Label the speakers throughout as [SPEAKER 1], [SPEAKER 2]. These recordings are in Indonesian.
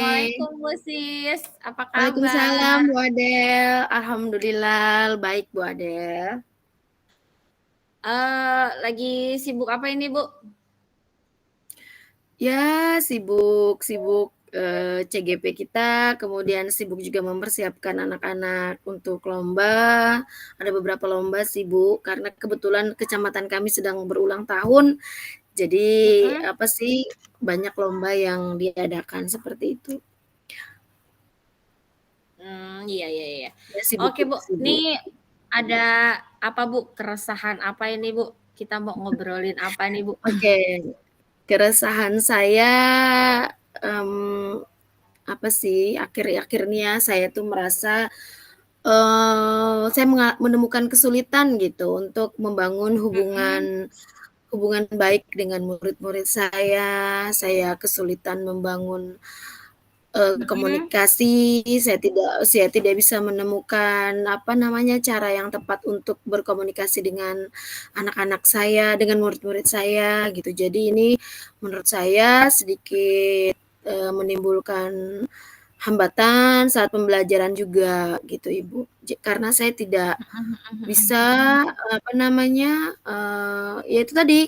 [SPEAKER 1] Assalamualaikum Bu Sis, apa
[SPEAKER 2] Waalaikumsalam
[SPEAKER 1] kabar?
[SPEAKER 2] Bu Adel. Alhamdulillah baik Bu Adel.
[SPEAKER 1] Lagi sibuk apa ini Bu?
[SPEAKER 2] Ya sibuk CGP kita, kemudian sibuk juga mempersiapkan anak-anak untuk lomba. Ada beberapa lomba sibuk karena kebetulan kecamatan kami sedang berulang tahun. Jadi
[SPEAKER 1] Mhm.
[SPEAKER 2] apa sih banyak lomba yang diadakan seperti itu.
[SPEAKER 1] Iya iya iya.
[SPEAKER 2] Ya sibuk
[SPEAKER 1] Oke Bu,
[SPEAKER 2] sibuk.
[SPEAKER 1] nih ada apa Bu? Keresahan apa ini Bu? Kita mau ngobrolin apa nih Bu?
[SPEAKER 2] Oke, keresahan saya apa sih akhir-akhirnya saya tuh merasa saya menemukan kesulitan gitu untuk membangun
[SPEAKER 1] Mhm,
[SPEAKER 2] hubungan hubungan baik dengan murid-murid saya. Saya kesulitan membangun
[SPEAKER 1] mhm,
[SPEAKER 2] komunikasi, saya tidak bisa menemukan, apa namanya, cara yang tepat untuk berkomunikasi dengan anak-anak saya, dengan murid-murid saya, gitu. Jadi ini menurut saya sedikit, menimbulkan hambatan saat pembelajaran juga, gitu, Ibu. Karena saya tidak
[SPEAKER 1] mhm mhm
[SPEAKER 2] bisa,
[SPEAKER 1] mhm.
[SPEAKER 2] apa namanya, ya itu tadi,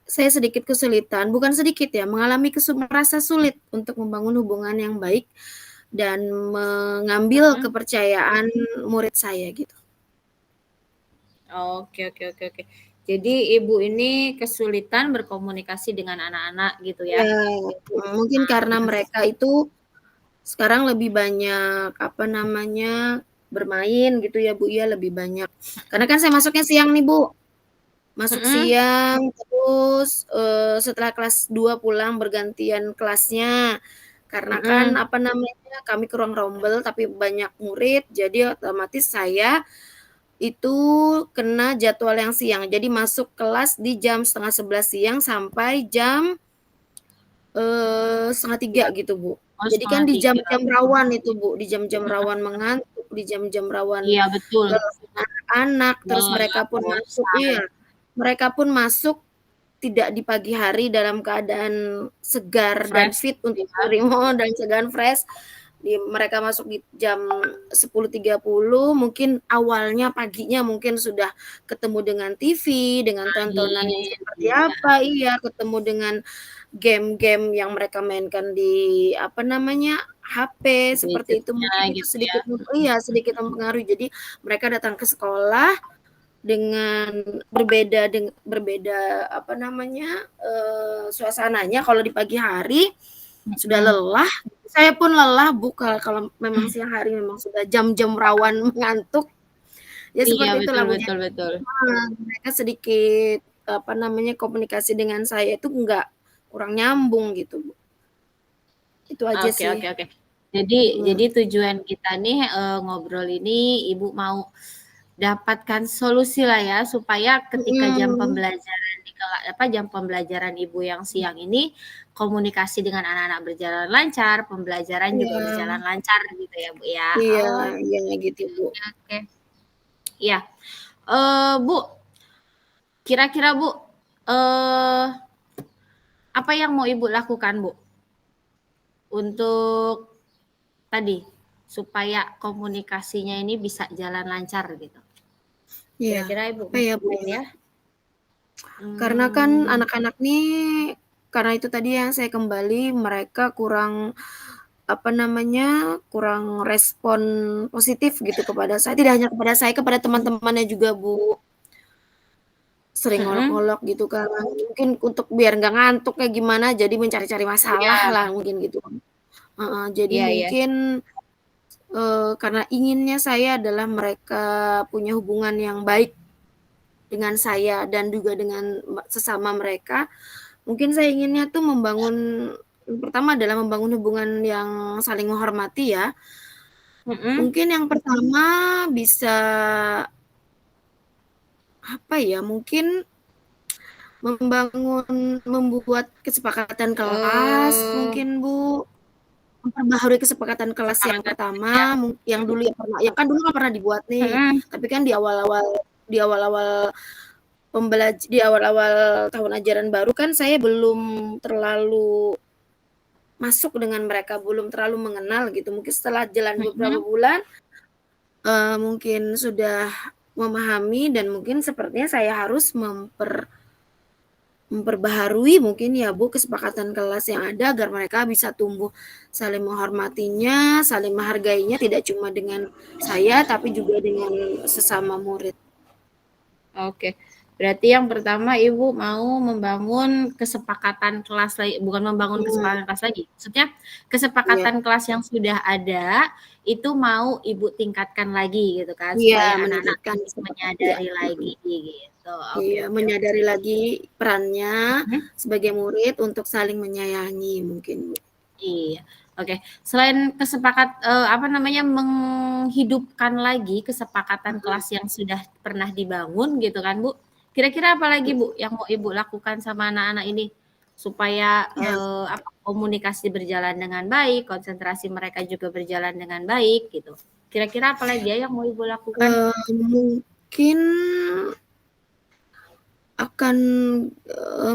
[SPEAKER 2] saya sedikit kesulitan, bukan sedikit ya, merasa sulit untuk membangun hubungan yang baik dan mengambil
[SPEAKER 1] Mhm.
[SPEAKER 2] kepercayaan murid saya gitu.
[SPEAKER 1] Oke oke oke oke. Jadi Ibu ini kesulitan berkomunikasi dengan anak-anak gitu ya?
[SPEAKER 2] Iya, mungkin karena mereka itu sekarang lebih banyak, apa namanya, bermain gitu ya, Bu, ya, lebih banyak. Karena kan saya masuknya siang nih, Bu, masuk
[SPEAKER 1] Mhm,
[SPEAKER 2] siang terus, setelah kelas 2 pulang bergantian kelasnya. Karena kan,
[SPEAKER 1] mhm.
[SPEAKER 2] apa namanya, kami ke ruang rombel tapi banyak murid, jadi otomatis saya itu kena jadwal yang siang. Jadi masuk kelas di jam 10:30 siang sampai jam 2:30 gitu, Bu.
[SPEAKER 1] Oh,
[SPEAKER 2] Jadi kan di
[SPEAKER 1] 2:30.
[SPEAKER 2] jam-jam rawan itu, Bu, di jam-jam rawan mengantuk, di jam-jam rawan
[SPEAKER 1] Iya betul,
[SPEAKER 2] lelahnya anak-anak, terus mereka
[SPEAKER 1] lelah,
[SPEAKER 2] pun masuk
[SPEAKER 1] bosan.
[SPEAKER 2] iya, mereka pun masuk tidak di pagi hari dalam keadaan segar dan
[SPEAKER 1] Fresh
[SPEAKER 2] fit
[SPEAKER 1] gitu
[SPEAKER 2] untuk
[SPEAKER 1] ya.
[SPEAKER 2] dan segan fresh. Mereka masuk di jam 10:30, mungkin awalnya paginya mungkin sudah ketemu dengan TV, dengan tontonan yang
[SPEAKER 1] Main,
[SPEAKER 2] seperti
[SPEAKER 1] iya,
[SPEAKER 2] apa iya, ketemu dengan game-game yang mereka mainkan di, apa namanya, HP, seperti itu.
[SPEAKER 1] gadgetnya
[SPEAKER 2] Mungkin itu
[SPEAKER 1] gitu ya.
[SPEAKER 2] sedikit mempengaruhi. Jadi mereka datang ke sekolah dengan berbeda, apa namanya, suasananya kalau di pagi hari sudah
[SPEAKER 1] Mhm.
[SPEAKER 2] lelah, saya pun lelah Bu, kalau memang siang hari memang sudah jam-jam rawan mengantuk, ya
[SPEAKER 1] Iya
[SPEAKER 2] seperti
[SPEAKER 1] betul
[SPEAKER 2] itulah Bu.
[SPEAKER 1] betul betul.
[SPEAKER 2] Mereka sedikit, apa namanya, komunikasi dengan saya itu kurang nyambung gitu Bu. Itu aja
[SPEAKER 1] Oke
[SPEAKER 2] sih.
[SPEAKER 1] oke oke. Jadi
[SPEAKER 2] Mhm.
[SPEAKER 1] tujuan kita nih, ngobrol ini Ibu mau dapatkan solusi lah ya, supaya ketika
[SPEAKER 2] Mhm.
[SPEAKER 1] jam pembelajaran Ibu yang siang ini, komunikasi dengan anak-anak berjalan lancar, pembelajaran juga berjalan
[SPEAKER 2] Iya.
[SPEAKER 1] lancar gitu ya, Bu, ya.
[SPEAKER 2] Iya
[SPEAKER 1] Oke
[SPEAKER 2] iya gitu Bu.
[SPEAKER 1] oke. Iya, Bu, kira-kira Bu, eee, apa yang mau Ibu lakukan, Bu, untuk tadi, supaya komunikasinya ini bisa jalan lancar gitu?
[SPEAKER 2] Iya,
[SPEAKER 1] Kira-kira Ibu
[SPEAKER 2] apa ya Bu
[SPEAKER 1] ngapain
[SPEAKER 2] ya,
[SPEAKER 1] ya?
[SPEAKER 2] karena kan
[SPEAKER 1] Mmm,
[SPEAKER 2] anak-anak nih, karena itu tadi yang saya kembali mereka kurang, apa namanya, kurang respon positif gitu kepada saya, tidak hanya kepada saya, kepada teman-temannya juga Bu. Sering
[SPEAKER 1] mhm,
[SPEAKER 2] ngolok-ngolok gitu kan, mungkin untuk biar nggak ngantuk kayak gimana, jadi mencari-cari masalah
[SPEAKER 1] iya
[SPEAKER 2] lah mungkin gitu. Heeh, jadi
[SPEAKER 1] iya iya,
[SPEAKER 2] mungkin, karena inginnya saya adalah mereka punya hubungan yang baik dengan saya dan juga dengan sesama mereka, mungkin saya inginnya tuh yang pertama adalah membangun hubungan yang saling menghormati ya.
[SPEAKER 1] mhm,
[SPEAKER 2] Mungkin yang pertama bisa, apa ya, mungkin membuat kesepakatan kelas
[SPEAKER 1] eee,
[SPEAKER 2] mungkin, Bu. Memperbaharui kesepakatan kelas yang
[SPEAKER 1] kesepakatan ya,
[SPEAKER 2] pertama, yang kan dulu nggak pernah dibuat nih,
[SPEAKER 1] mhm,
[SPEAKER 2] tapi kan di awal-awal di awal-awal tahun ajaran baru kan saya belum terlalu masuk dengan mereka, belum terlalu mengenal gitu. Mungkin setelah jalan beberapa
[SPEAKER 1] Mhm.
[SPEAKER 2] bulan, mungkin sudah memahami dan mungkin sepertinya saya harus memperbaharui mungkin ya Bu, kesepakatan kelas yang ada agar mereka bisa tumbuh saling menghormatinya, saling menghargainya, tidak cuma dengan saya, tapi juga dengan sesama murid.
[SPEAKER 1] Oke. Berarti yang pertama Ibu mau membangun kesepakatan kelas bukan membangun kesepakatan kelas lagi. Maksudnya
[SPEAKER 2] Iya.
[SPEAKER 1] kesepakatan kelas yang sudah ada itu mau Ibu tingkatkan lagi gitu kan
[SPEAKER 2] Iya,
[SPEAKER 1] supaya anak-anak
[SPEAKER 2] meningkatkan
[SPEAKER 1] ini
[SPEAKER 2] iya,
[SPEAKER 1] menyadari lagi gitu. Oke,
[SPEAKER 2] iya,
[SPEAKER 1] oke, oke.
[SPEAKER 2] menyadari lagi perannya
[SPEAKER 1] Mhm.
[SPEAKER 2] sebagai murid untuk saling menyayangi mungkin, Bu.
[SPEAKER 1] Iya. Oke. Selain apa namanya menghidupkan lagi kesepakatan
[SPEAKER 2] Mhm.
[SPEAKER 1] kelas yang sudah pernah dibangun gitu kan, Bu. Kira-kira apa lagi, Bu, yang mau Ibu lakukan sama anak-anak ini supaya
[SPEAKER 2] Iya,
[SPEAKER 1] komunikasi berjalan dengan baik, konsentrasi mereka juga berjalan dengan baik gitu. Kira-kira apa lagi ya yang mau Ibu lakukan?
[SPEAKER 2] mungkin akan,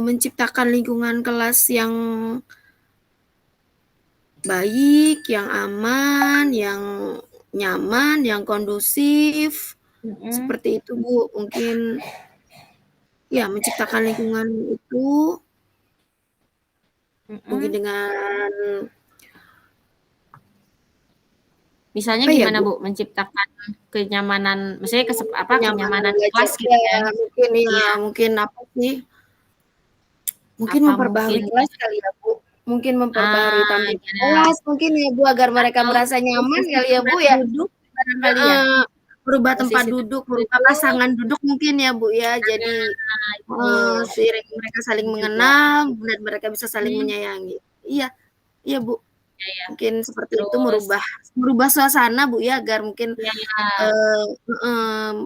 [SPEAKER 2] menciptakan lingkungan kelas yang baik, yang aman, yang nyaman, yang kondusif,
[SPEAKER 1] Mhm,
[SPEAKER 2] seperti itu, Bu. Mungkin ya menciptakan lingkungan itu mungkin
[SPEAKER 1] mhm.
[SPEAKER 2] dengan
[SPEAKER 1] Misalnya
[SPEAKER 2] apa ya,
[SPEAKER 1] gimana,
[SPEAKER 2] Bu,
[SPEAKER 1] Bu, menciptakan kenyamanan maksudnya
[SPEAKER 2] kenyamanan
[SPEAKER 1] kenyamanan
[SPEAKER 2] belajar
[SPEAKER 1] kelas gitu
[SPEAKER 2] ya,
[SPEAKER 1] kan?
[SPEAKER 2] mungkin ya,
[SPEAKER 1] Iya,
[SPEAKER 2] mungkin apa sih, mungkin
[SPEAKER 1] apa mungkin
[SPEAKER 2] memperbaharui kelas kali ya, Bu? Mungkin memperbaharui tampil
[SPEAKER 1] ya
[SPEAKER 2] kelas mungkin ya, Bu, agar mereka
[SPEAKER 1] atau
[SPEAKER 2] merasa nyaman
[SPEAKER 1] posisi
[SPEAKER 2] kali ya, Bu,
[SPEAKER 1] tempat
[SPEAKER 2] ya?
[SPEAKER 1] duduk barangkali ya?
[SPEAKER 2] Heeh, merubah tempat
[SPEAKER 1] Posisi
[SPEAKER 2] duduk,
[SPEAKER 1] tempat
[SPEAKER 2] merubah
[SPEAKER 1] duduk,
[SPEAKER 2] pasangan duduk mungkin ya, Bu, ya. Jadi
[SPEAKER 1] nah itu,
[SPEAKER 2] seiring mereka saling
[SPEAKER 1] itu juga.
[SPEAKER 2] mengenal dan mereka bisa saling
[SPEAKER 1] Mhm,
[SPEAKER 2] menyayangi. Iya, iya, Bu.
[SPEAKER 1] iya ya.
[SPEAKER 2] Mungkin seperti itu
[SPEAKER 1] Terus
[SPEAKER 2] merubah merubah suasana, Bu, ya, agar mungkin
[SPEAKER 1] iya ya,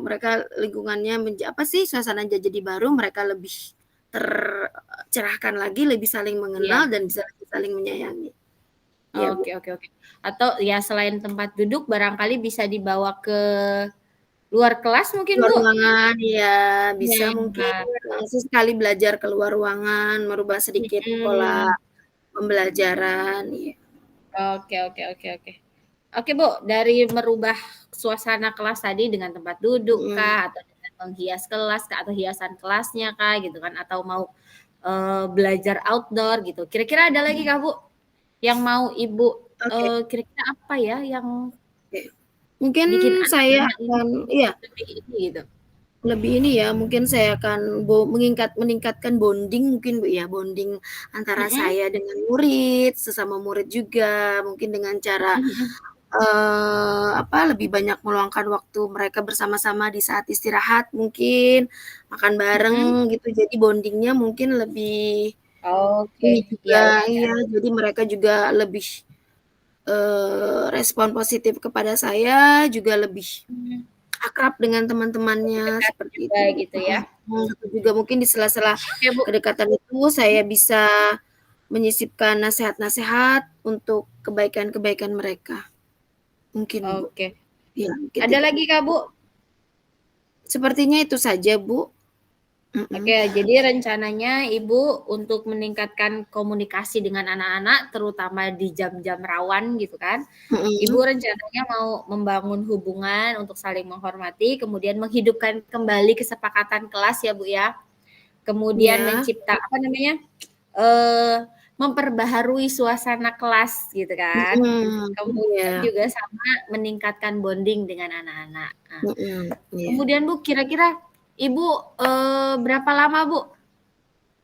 [SPEAKER 2] mereka lingkungannya apa sih, suasana jadi baru, mereka lebih tercerahkan lagi, lebih saling mengenal
[SPEAKER 1] iya.
[SPEAKER 2] dan bisa lebih saling menyayangi. Iya, Bu.
[SPEAKER 1] Oke, oke, oke. Atau ya selain tempat duduk barangkali bisa dibawa ke luar kelas mungkin,
[SPEAKER 2] Keluar
[SPEAKER 1] Bu?
[SPEAKER 2] ruangan, iya, bisa mungkin
[SPEAKER 1] Iya.
[SPEAKER 2] sesekali belajar keluar ruangan, merubah sedikit pola
[SPEAKER 1] Mhm.
[SPEAKER 2] pembelajaran, iya.
[SPEAKER 1] Oke, oke, oke, oke. Oke, Bu, dari merubah suasana kelas tadi dengan tempat duduk
[SPEAKER 2] Mhm,
[SPEAKER 1] kah, atau dengan menghias kelas kah, atau hiasan kelasnya kah, gitu kan, atau mau, belajar outdoor gitu. Kira-kira ada lagi kah, Bu, yang mau Ibu,
[SPEAKER 2] oke,
[SPEAKER 1] kira-kira apa ya yang
[SPEAKER 2] oke. Mungkin
[SPEAKER 1] bikin
[SPEAKER 2] saya
[SPEAKER 1] anak-anak ini
[SPEAKER 2] akan iya,
[SPEAKER 1] lebih ini gitu?
[SPEAKER 2] lebih ini ya, mungkin saya akan meningkatkan bonding mungkin, Bu, ya, bonding antara
[SPEAKER 1] Mhm,
[SPEAKER 2] saya dengan murid, sesama murid juga, mungkin dengan cara,
[SPEAKER 1] mhm, mhm,
[SPEAKER 2] apa, lebih banyak meluangkan waktu mereka bersama-sama di saat istirahat mungkin, makan
[SPEAKER 1] mhm.
[SPEAKER 2] bareng gitu, jadi bonding-nya mungkin lebih
[SPEAKER 1] Oke,
[SPEAKER 2] ini
[SPEAKER 1] iya, iya,
[SPEAKER 2] juga
[SPEAKER 1] iya.
[SPEAKER 2] iya, jadi mereka juga lebih, respon positif kepada saya, juga lebih
[SPEAKER 1] Mmm,
[SPEAKER 2] akrab dengan
[SPEAKER 1] lebih
[SPEAKER 2] teman-temannya,
[SPEAKER 1] dekat
[SPEAKER 2] seperti
[SPEAKER 1] juga
[SPEAKER 2] itu, Bu,
[SPEAKER 1] gitu ya?
[SPEAKER 2] betul juga mungkin di sela-sela
[SPEAKER 1] Oke, Bu.
[SPEAKER 2] kedekatan itu saya bisa menyisipkan nasehat-nasehat untuk kebaikan-kebaikan mereka, mungkin, Bu.
[SPEAKER 1] Oke.
[SPEAKER 2] Iya, mungkin
[SPEAKER 1] Ada
[SPEAKER 2] tidak
[SPEAKER 1] lagi kah, Bu?
[SPEAKER 2] sepertinya itu saja, Bu,
[SPEAKER 1] Oke,
[SPEAKER 2] mhm,
[SPEAKER 1] jadi rencananya Ibu untuk meningkatkan komunikasi dengan anak-anak, terutama di jam-jam rawan gitu kan. Ibu
[SPEAKER 2] mhm,
[SPEAKER 1] rencananya mau membangun hubungan untuk saling menghormati, kemudian menghidupkan kembali kesepakatan kelas ya, Bu, ya. Kemudian
[SPEAKER 2] iya,
[SPEAKER 1] apa namanya, eee, memperbaharui suasana kelas gitu kan.
[SPEAKER 2] mhm,
[SPEAKER 1] Kemudian
[SPEAKER 2] iya,
[SPEAKER 1] juga sama meningkatkan bonding dengan anak-anak. Nah,
[SPEAKER 2] mhm, iya.
[SPEAKER 1] kemudian Bu, kira-kira Ibu, berapa lama Bu,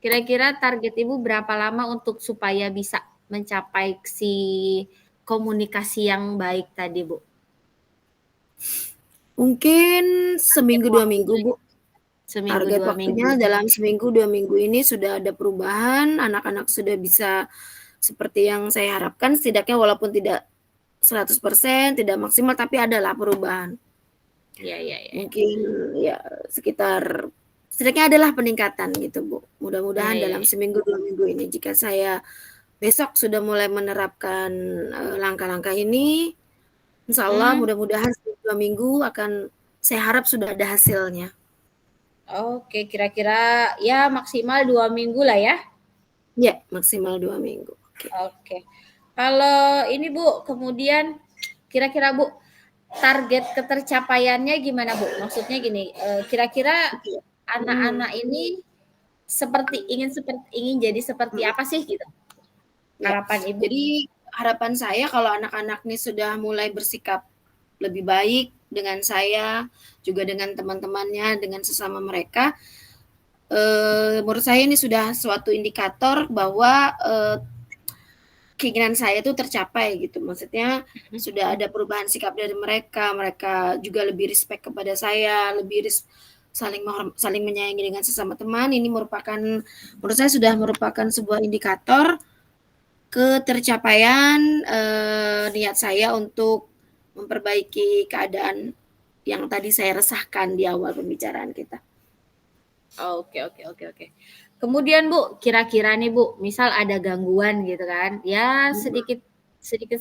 [SPEAKER 1] kira-kira target Ibu berapa lama untuk supaya bisa mencapai si komunikasi yang baik tadi, Bu?
[SPEAKER 2] Mungkin
[SPEAKER 1] Target
[SPEAKER 2] seminggu, 2 minggu,
[SPEAKER 1] waktunya
[SPEAKER 2] Bu.
[SPEAKER 1] gitu, seminggu,
[SPEAKER 2] Target
[SPEAKER 1] 2 minggu.
[SPEAKER 2] waktunya dalam seminggu, 2 minggu ini sudah ada perubahan, anak-anak sudah bisa seperti yang saya harapkan, setidaknya walaupun tidak 100%, tidak maksimal, tapi adalah perubahan.
[SPEAKER 1] Iya, iya, iya, iya.
[SPEAKER 2] Mungkin ya sekitar setidaknya adalah peningkatan gitu, Bu.
[SPEAKER 1] Iya,
[SPEAKER 2] Mudah-mudahan
[SPEAKER 1] iya,
[SPEAKER 2] dalam
[SPEAKER 1] iya.
[SPEAKER 2] seminggu, 2 minggu ini jika saya besok sudah mulai menerapkan, langkah-langkah ini, insyaallah
[SPEAKER 1] Mhm.
[SPEAKER 2] mudah-mudahan seminggu, 2 minggu akan saya harap sudah ada hasilnya.
[SPEAKER 1] Oke, kira-kira ya maksimal 2 minggu lah ya?
[SPEAKER 2] Ya, maksimal 2 minggu.
[SPEAKER 1] Oke. Kalau ini Bu, kemudian kira-kira Bu, target ketercapaiannya gimana Bu? Maksudnya gini, kira-kira
[SPEAKER 2] Oke.
[SPEAKER 1] anak-anak ini ingin jadi seperti
[SPEAKER 2] Mhm.
[SPEAKER 1] apa sih gitu?
[SPEAKER 2] Ya,
[SPEAKER 1] Harapan Ibu?
[SPEAKER 2] jadi harapan saya kalau anak-anak nih sudah mulai bersikap lebih baik dengan saya, juga dengan teman-temannya, dengan sesama mereka, menurut saya ini sudah suatu indikator bahwa, keinginan saya itu tercapai gitu. Maksudnya sudah ada perubahan sikap dari mereka, mereka juga lebih respect kepada saya, lebih saling menyayangi dengan sesama teman. Ini menurut saya sudah merupakan sebuah indikator ketercapaian, niat saya untuk memperbaiki keadaan yang tadi saya resahkan di awal pembicaraan kita.
[SPEAKER 1] Oke oke oke oke. Kemudian Bu, kira-kira nih Bu, misal ada gangguan gitu kan, ya
[SPEAKER 2] Mhm,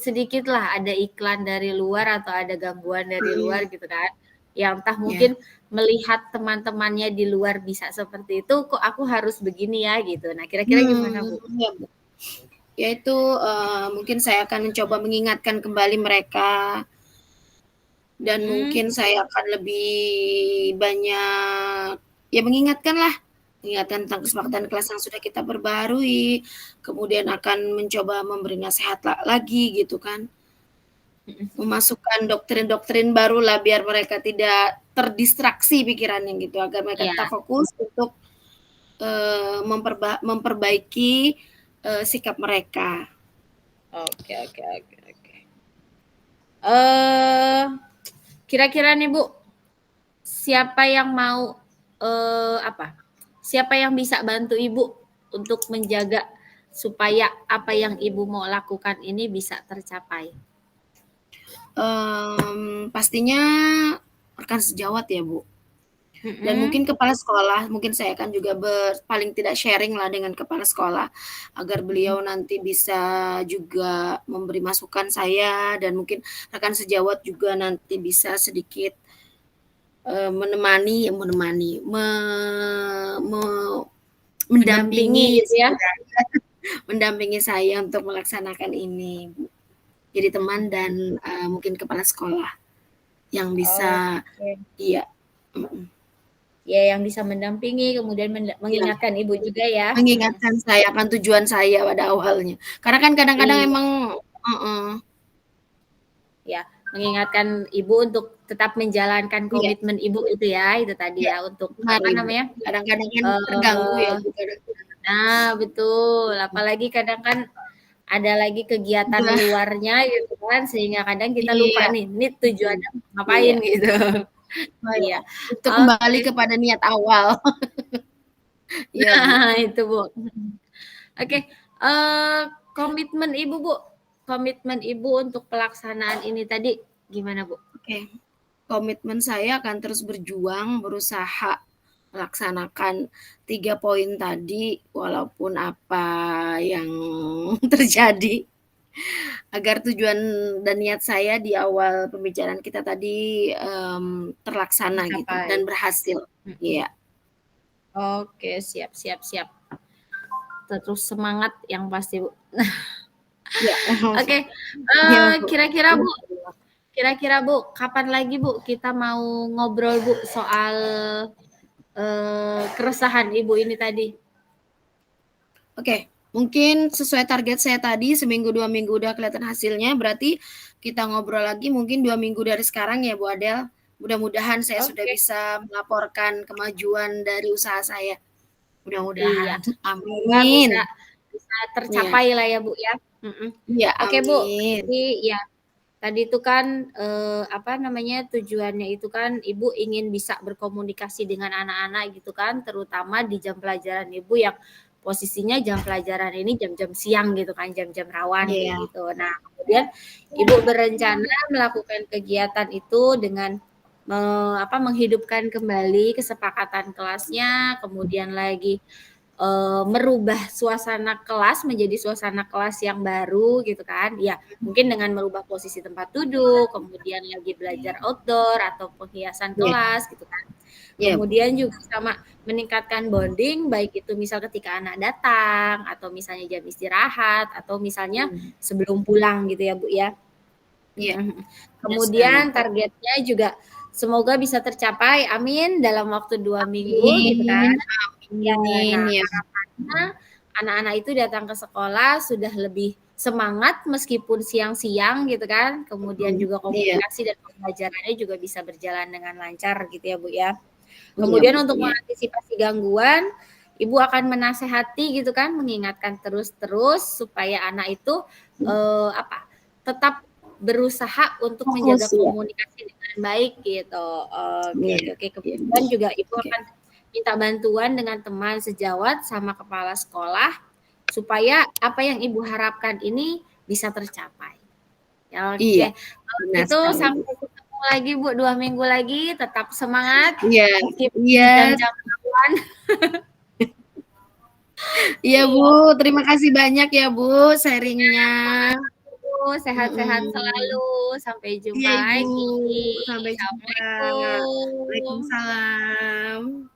[SPEAKER 1] sedikit lah ada iklan dari luar atau ada gangguan dari luar
[SPEAKER 2] mhm,
[SPEAKER 1] gitu kan, yang entah
[SPEAKER 2] iya,
[SPEAKER 1] mungkin melihat teman-temannya di luar bisa seperti itu, kok aku harus begini ya gitu. Nah kira-kira gimana Bu?
[SPEAKER 2] iya, Bu. Ya itu, mungkin saya akan mencoba mengingatkan kembali mereka dan
[SPEAKER 1] Mhm,
[SPEAKER 2] mungkin saya akan lebih banyak ya mengingatkan tentang
[SPEAKER 1] mhm,
[SPEAKER 2] kesepakatan kelas yang sudah kita perbaharui, kemudian akan mencoba memberi nasihat lagi gitu kan.
[SPEAKER 1] mhm.
[SPEAKER 2] Memasukkan doktrin-doktrin barulah biar mereka tidak terdistraksi pikirannya gitu, agar mereka
[SPEAKER 1] Iya,
[SPEAKER 2] tetap fokus untuk, memperbaiki, sikap mereka.
[SPEAKER 1] oke oke oke oke. Eee, kira-kira nih Bu, siapa yang mau, apa, siapa yang bisa bantu Ibu untuk menjaga supaya apa yang Ibu mau lakukan ini bisa tercapai?
[SPEAKER 2] Pastinya rekan sejawat ya, Bu, dan
[SPEAKER 1] Mhm,
[SPEAKER 2] mungkin kepala sekolah, mungkin saya akan juga paling tidak sharing-lah dengan kepala sekolah, agar
[SPEAKER 1] mhm.
[SPEAKER 2] beliau nanti bisa juga memberi masukan saya dan mungkin rekan sejawat juga nanti bisa sedikit, menemani, me
[SPEAKER 1] Mendampingi
[SPEAKER 2] mendampingi
[SPEAKER 1] gitu ya?
[SPEAKER 2] mendampingi saya untuk melaksanakan ini, Bu. Jadi
[SPEAKER 1] Mhm
[SPEAKER 2] teman dan,
[SPEAKER 1] mhm.
[SPEAKER 2] mungkin kepala sekolah yang bisa
[SPEAKER 1] Oke.
[SPEAKER 2] iya, mhm,
[SPEAKER 1] Ya yang bisa mendampingi kemudian
[SPEAKER 2] iya,
[SPEAKER 1] mengingatkan Ibu juga ya? Mhm.
[SPEAKER 2] mengingatkan saya akan tujuan saya pada awalnya. Karena kan kadang-kadang
[SPEAKER 1] Iya.
[SPEAKER 2] emang heeh,
[SPEAKER 1] Ya, mengingatkan Ibu untuk tetap menjalankan
[SPEAKER 2] iya,
[SPEAKER 1] komitmen Ibu itu ya, itu tadi
[SPEAKER 2] iya,
[SPEAKER 1] ya untuk
[SPEAKER 2] benar
[SPEAKER 1] apa
[SPEAKER 2] Ibu.
[SPEAKER 1] namanya,
[SPEAKER 2] Kadang-kadang kan terganggu ya
[SPEAKER 1] eee,
[SPEAKER 2] Bu, kadang-kadang.
[SPEAKER 1] nah betul,
[SPEAKER 2] Mhm,
[SPEAKER 1] apalagi kadang kan ada lagi kegiatan
[SPEAKER 2] iya,
[SPEAKER 1] luarnya gitu kan, sehingga kadang kita lupa
[SPEAKER 2] iya,
[SPEAKER 1] nih, ini tujuannya ngapain
[SPEAKER 2] iya,
[SPEAKER 1] gitu.
[SPEAKER 2] oh ya,
[SPEAKER 1] Iya,
[SPEAKER 2] untuk kembali
[SPEAKER 1] oke.
[SPEAKER 2] kepada niat awal. Iya Bu,
[SPEAKER 1] Nah itu Bu, mhm. Oke, komitmen Ibu Bu, komitmen Ibu untuk pelaksanaan ini tadi gimana Bu?
[SPEAKER 2] oke. Komitmen saya akan terus berjuang, berusaha melaksanakan 3 poin tadi, walaupun apa yang terjadi, agar tujuan dan niat saya di awal pembicaraan kita tadi, terlaksana gitu
[SPEAKER 1] Tercapai?
[SPEAKER 2] dan berhasil.
[SPEAKER 1] Mhm.
[SPEAKER 2] Iya,
[SPEAKER 1] Oke, siap siap siap. Terus semangat yang pasti, Bu.
[SPEAKER 2] iya,
[SPEAKER 1] Oke,
[SPEAKER 2] iya Bu,
[SPEAKER 1] kira-kira
[SPEAKER 2] iya,
[SPEAKER 1] Bu kira-kira Bu, kapan lagi Bu kita mau ngobrol Bu soal, keresahan Ibu ini tadi?
[SPEAKER 2] oke, mungkin sesuai target saya tadi seminggu, 2 minggu udah kelihatan hasilnya, berarti kita ngobrol lagi mungkin 2 minggu dari sekarang ya Bu Adel. Mudah-mudahan saya sudah
[SPEAKER 1] Oke,
[SPEAKER 2] bisa melaporkan kemajuan dari usaha saya,
[SPEAKER 1] iya.
[SPEAKER 2] mudah-mudahan.
[SPEAKER 1] Semoga bisa
[SPEAKER 2] Amin.
[SPEAKER 1] bisa
[SPEAKER 2] Iya,
[SPEAKER 1] tercapai lah ya Bu ya, mhm.
[SPEAKER 2] iya,
[SPEAKER 1] Oke Bu,
[SPEAKER 2] amin.
[SPEAKER 1] jadi ya tadi itu kan, apa namanya, tujuannya itu kan Ibu ingin bisa berkomunikasi dengan anak-anak gitu kan, terutama di jam pelajaran Ibu yang posisinya jam pelajaran ini jam-jam siang gitu kan, jam-jam rawan kayak
[SPEAKER 2] Iya,
[SPEAKER 1] gitu. Nah, kemudian Ibu berencana melakukan kegiatan itu dengan menghidupkan kembali kesepakatan kelasnya, kemudian lagi merubah suasana kelas menjadi suasana kelas yang baru gitu kan. Ya, mungkin dengan merubah posisi tempat duduk, kemudian lagi belajar outdoor atau penghiasan
[SPEAKER 2] Iya.
[SPEAKER 1] kelas gitu kan.
[SPEAKER 2] Iya, Bu.
[SPEAKER 1] Kemudian juga sama meningkatkan bonding, baik itu misal ketika anak datang, atau misalnya jam istirahat, atau misalnya
[SPEAKER 2] Mmm.
[SPEAKER 1] sebelum pulang gitu ya, Bu, ya.
[SPEAKER 2] Iya,
[SPEAKER 1] Mhm.
[SPEAKER 2] benar sekali.
[SPEAKER 1] Kemudian targetnya juga semoga bisa tercapai, amin, dalam waktu 2 minggu gitu kan.
[SPEAKER 2] Amin
[SPEAKER 1] Ya,
[SPEAKER 2] amin,
[SPEAKER 1] nah
[SPEAKER 2] iya.
[SPEAKER 1] harapannya
[SPEAKER 2] Mhm.
[SPEAKER 1] anak-anak itu datang ke sekolah sudah lebih semangat meskipun siang-siang gitu kan, kemudian
[SPEAKER 2] Mhm,
[SPEAKER 1] juga
[SPEAKER 2] iya.
[SPEAKER 1] komunikasi dan pembelajarannya juga bisa berjalan dengan lancar gitu ya, Bu, ya.
[SPEAKER 2] Iya,
[SPEAKER 1] Kemudian
[SPEAKER 2] Bu,
[SPEAKER 1] untuk
[SPEAKER 2] iya.
[SPEAKER 1] mengantisipasi gangguan, Ibu akan menasehati gitu kan, mengingatkan terus-terus supaya anak itu, apa, tetap berusaha untuk menjaga
[SPEAKER 2] Fokus, iya.
[SPEAKER 1] komunikasi dengan baik gitu. Oke
[SPEAKER 2] Iya
[SPEAKER 1] oke oke.
[SPEAKER 2] iya,
[SPEAKER 1] Kemudian juga Ibu
[SPEAKER 2] oke.
[SPEAKER 1] akan minta bantuan dengan teman sejawat sama kepala sekolah, supaya apa yang Ibu harapkan ini bisa tercapai. Ya
[SPEAKER 2] Iya,
[SPEAKER 1] oke, kalau
[SPEAKER 2] benar
[SPEAKER 1] gitu
[SPEAKER 2] sekali, Bu.
[SPEAKER 1] sampai ketemu lagi, Bu, 2 minggu lagi, tetap semangat
[SPEAKER 2] Iya
[SPEAKER 1] meskipun di
[SPEAKER 2] iya.
[SPEAKER 1] jam-jam rawan.
[SPEAKER 2] Iya, Bu,
[SPEAKER 1] Iya.
[SPEAKER 2] terima kasih banyak ya, Bu, sharing-nya.
[SPEAKER 1] Iya, sama-sama, Bu, sehat-sehat
[SPEAKER 2] Mhm.
[SPEAKER 1] selalu, sampai
[SPEAKER 2] Iya,
[SPEAKER 1] jumpa
[SPEAKER 2] Ibu,
[SPEAKER 1] lagi.
[SPEAKER 2] sampai jumpa.
[SPEAKER 1] Assalamualaikum.
[SPEAKER 2] Waalaikumsalam.